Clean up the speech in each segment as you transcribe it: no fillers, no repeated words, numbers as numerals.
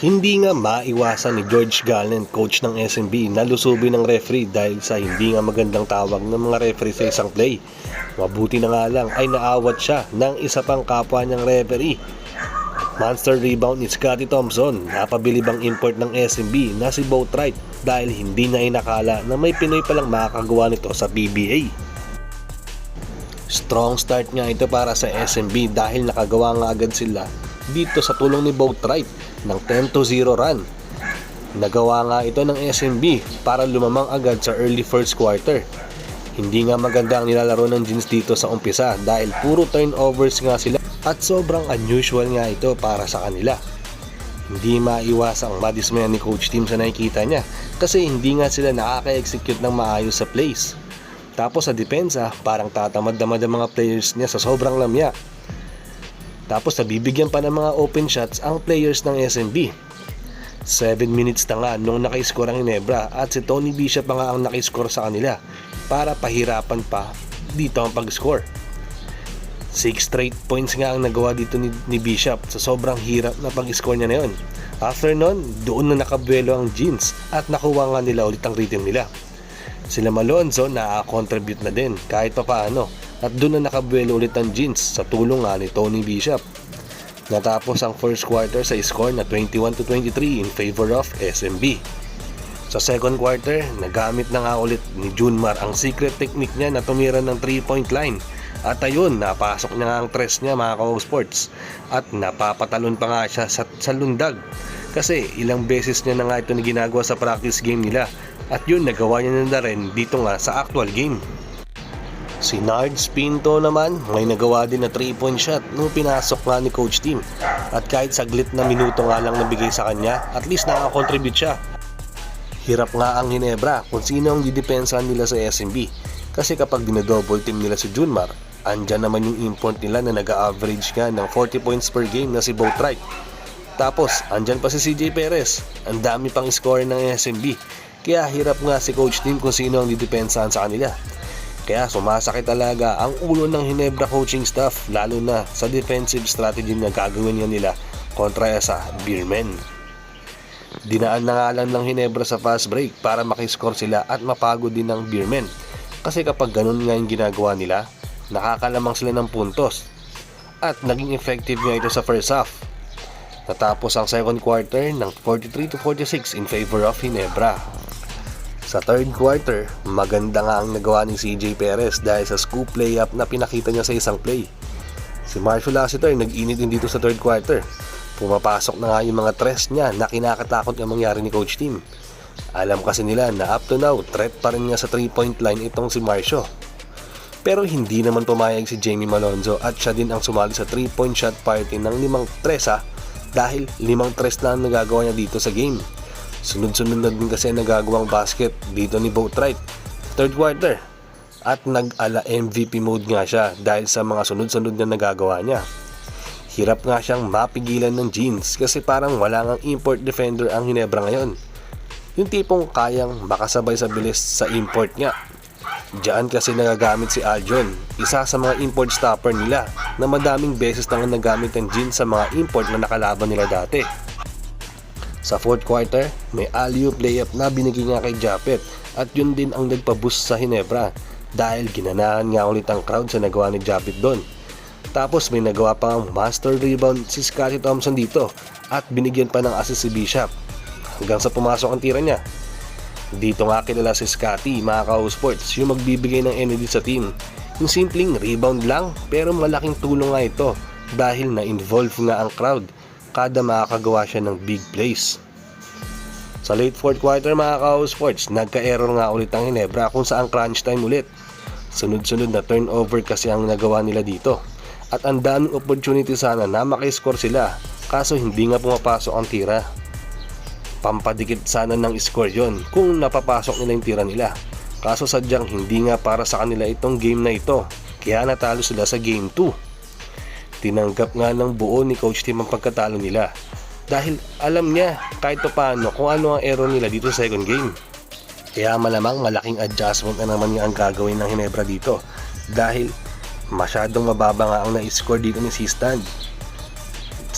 Hindi nga maiwasan ni George Gallen, coach ng SMB, na lusubin ng referee dahil sa hindi nga magandang tawag ng mga referee sa isang play. Mabuti na nga lang ay naawat siya ng isa pang kapwa niyang referee. Monster rebound ni Scottie Thompson, napabilib ang import ng SMB na si Boatwright dahil hindi na inakala na may Pinoy palang makakagawa nito sa PBA. Strong start nga ito para sa SMB dahil nakagawa nga agad sila dito sa tulong ni Boatwright ng 10-0 run. Nagawa nga ito ng SMB para lumamang agad sa early first quarter. Hindi nga maganda ang nilalaro ng Jeans dito sa umpisa dahil puro turnovers nga sila at sobrang unusual nga ito para sa kanila. Hindi maiwasang madismayan ni Coach Tim sa nakikita niya kasi hindi nga sila nakaka-execute ng maayos sa plays. Tapos sa depensa, parang tatamad-tamad ang mga players niya sa sobrang lamya. Tapos nabibigyan pa ng mga open shots ang players ng SMB. 7 minutes na nga nung naka-score ang Ginebra at si Tony Bishop pa nga ang naka-score sa kanila para pahirapan pa dito ang pag-score. 6 straight points nga ang nagawa dito ni Bishop sa sobrang hirap na pag-score niya na yun. After nun, doon na nakabuelo ang Jeans at nakuha nga nila ulit ang rhythm nila. Sila Malonzo na-contribute na din kahit pa paano at doon na nakabuelo ulit ang Jeans sa tulong nga ni Tony Bishop. Natapos ang first quarter sa score na 21-23 in favor of SMB. Sa second quarter, nagamit na nga ulit ni Junmar ang secret technique niya na tumira ng 3-point line. At ayun, napasok niya nga ang tres niya mga ka-sports. At napapatalon pa nga siya sa lundag. Kasi ilang beses niya na nga ito ginagawa sa practice game nila. At yun, nagawa niya na rin dito nga sa actual game. Si Nards Pinto naman, may nagawa din na 3-point shot nung pinasok nga ni Coach Tim. At kahit saglit na minuto nga lang nabigay sa kanya, at least nakakontribute siya. Hirap nga ang Ginebra kung sino ang didepensahan nila sa SMB. Kasi kapag dinodouble team nila si Junmar, andyan naman yung import nila na nag-average nga ng 40 points per game na si Boatwright. Tapos, andyan pa si CJ Perez. Ang dami pang score ng SMB. Kaya hirap nga si Coach Tim kung sino ang didepensahan sa kanila. Kaya sumasakit talaga ang ulo ng Ginebra coaching staff lalo na sa defensive strategy na gagawin nga nila kontra sa Beermen. Dinaan na nga lang ng Ginebra sa fast break para makiscore sila at mapagod din ng Beermen. Kasi kapag ganun nga yung ginagawa nila, nakakalamang sila ng puntos. At naging effective nga ito sa first half. Natapos ang second quarter ng 43-46 in favor of Ginebra. Sa third quarter, maganda nga ang nagawa ni CJ Perez dahil sa scoop layup na pinakita niya sa isang play. Si Marshall Lassiter nag-init din dito sa third quarter. Pumapasok na nga yung mga tres niya na kinakatakot ang mangyari ni Coach Tim. Alam kasi nila na up to now, threat pa rin nga sa 3-point line itong si Marcio. Pero hindi naman pumayag si Jamie Malonzo at siya din ang sumali sa 3-point shot party ng 5 tres dahil 5 tres na ang nagagawa niya dito sa game. Sunod-sunod na din kasi nagagawang basket dito ni Boatwright third quarter at nag-ala MVP mode nga siya dahil sa mga sunod-sunod na nagagawa niya. Hirap nga siyang mapigilan ng Jeans kasi parang wala ngang import defender ang Ginebra ngayon. Yung tipong kayang makasabay sa bilis sa import niya. Diyan kasi nagagamit si Aljon, isa sa mga import stopper nila na madaming beses na nagamit ng Jeans sa mga import na nakalaban nila dati. Sa fourth quarter, may alley-oop layup na binigay nga kay Japet at yun din ang nagpa-boost sa Ginebra dahil ginanahan nga ulit ang crowd sa nagawa ni Japet doon. Tapos may nagawa pa ang master rebound si Scottie Thompson dito at binigyan pa ng assist si Bishop hanggang sa pumasok ang tira niya. Dito nga kilala si Scottie mga ka-sports, yung magbibigay ng energy sa team. Yung simpleng rebound lang pero malaking tulong nga ito dahil na-involve nga ang crowd kada makakagawa siya ng big plays. Sa late fourth quarter mga ka-sports, nagka-error nga ulit ang Ginebra kung saan crunch time ulit. Sunod-sunod na turnover kasi ang nagawa nila dito. At ang daming opportunity sana na makiscore sila kaso hindi nga pumapasok ang tira. Pampadikit sana ng score yon kung napapasok nila yung tira nila. Kaso sadyang hindi nga para sa kanila itong game na ito. Kaya natalo sila sa game 2. Tinanggap nga ng buo ni Coach Tim ang pagkatalo nila dahil alam niya kahit paano kung ano ang error nila dito sa second game. Kaya malamang malaking adjustment na naman nga ang gagawin ng Ginebra dito dahil masyadong mababa nga ang na-score dito ni Sistan.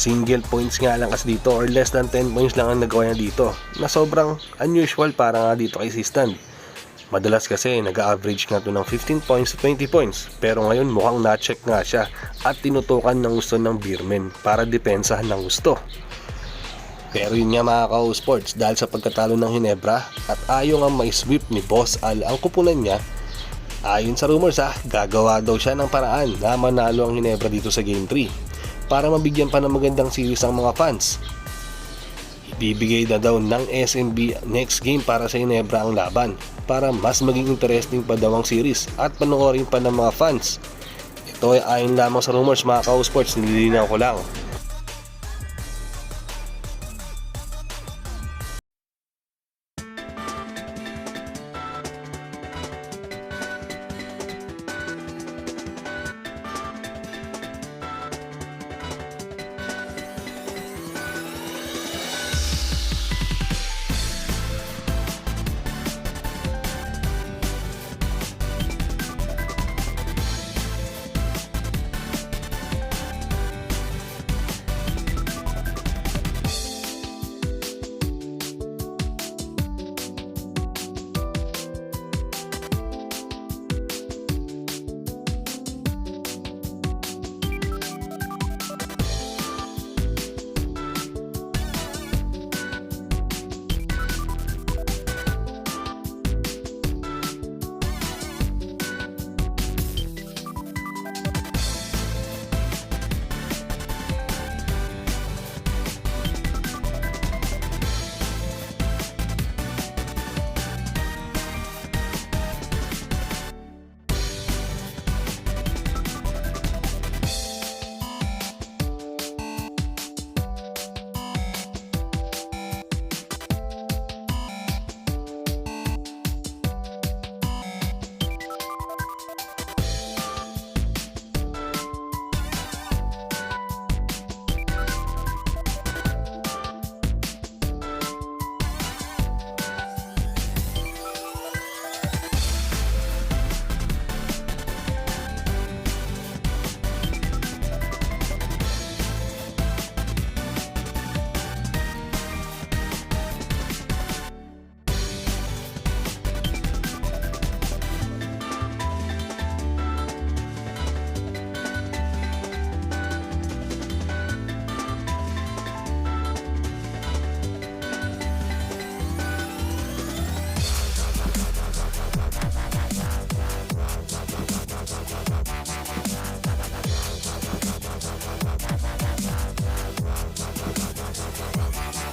Single points nga lang kasi dito or less than 10 points lang ang nagawa niya dito, na sobrang unusual para nga dito kay Sistan. Madalas kasi nag-average nga to ng 15 points to 20 points, pero ngayon mukhang na-check nga siya at tinutukan ng gusto ng Beerman para depensahan ng gusto. Pero yun nga mga ka-sports, dahil sa pagkatalo ng Hinebra at ayaw nga may-sweep ni Boss Al ang kupunan niya, ayon sa rumors gagawa daw siya ng paraan na manalo ang Hinebra dito sa Game 3 para mabigyan pa ng magandang series ang mga fans. Ibibigay na daw ng SMB next game para sa Hinebra ang laban para mas maging interesting pa daw ang series at panoorin pa ng mga fans. Ito ay ayon lamang sa rumors mga ka-sports, nililinaw ko lang.